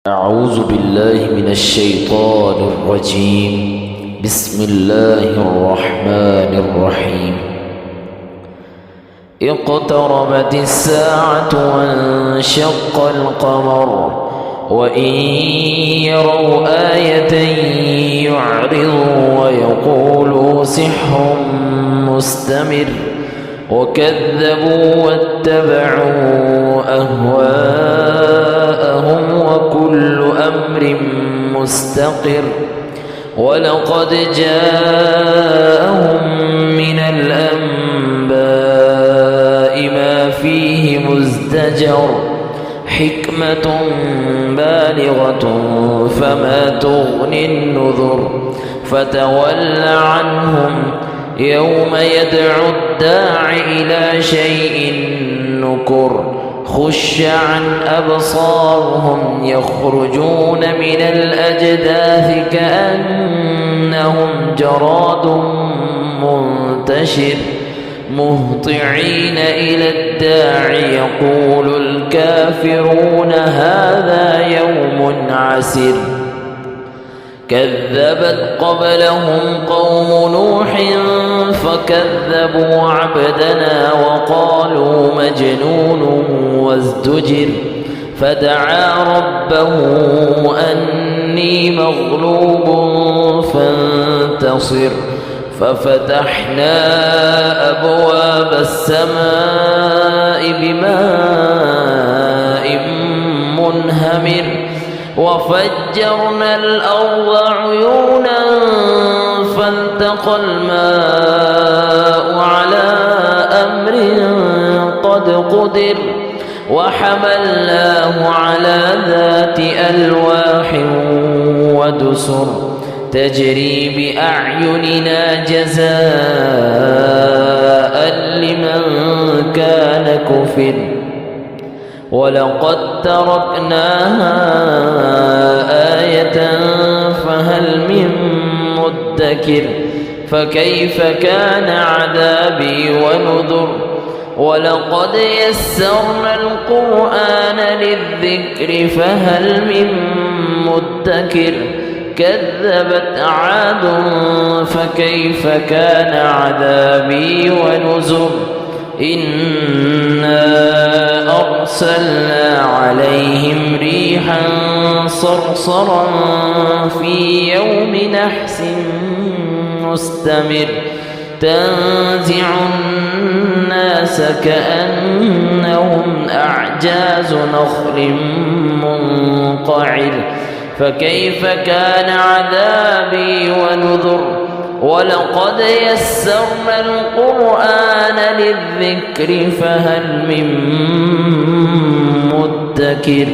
أعوذ بالله من الشيطان الرجيم. بسم الله الرحمن الرحيم. اقتربت الساعة وانشق القمر وإن يروا آية يعرضوا ويقولوا سحر مستمر وكذبوا واتبعوا أهواءهم وكل أمر مستقر ولقد جاءهم من الأنباء ما فيه مزدجر حكمة بالغة فما تغني النذر فتول عنهم يوم يدعو الداع إلى شيء نكر خش عن أبصارهم يخرجون من الأجداث كأنهم جراد منتشر مهطعين إلى الداع يقول الكافرون هذا يوم عسر كذبت قبلهم قوم نوح فكذبوا عبدنا وقالوا مجنون وازدجر فدعا ربه أني مغلوب فانتصر ففتحنا أبواب السماء بماء منهمر وفجرنا الأرض عيونا فالتقى الماء على أمر قد قدر وحملناه على ذات ألواح ودسر تجري بأعيننا جزاء لمن كان كفر ولقد تركناها آية فهل من مدكر فكيف كان عذابي ونذر ولقد يسرنا القرآن للذكر فهل من مدكر كذبت عاد فكيف كان عذابي ونذر إنا أرسلنا عليهم ريحا صرصرا في يوم نحس مستمر تنزع الناس كأنهم أعجاز نخل منقعر فكيف كان عذابي ونذر ولقد يسرنا القرآن للذكر فهل من مدكر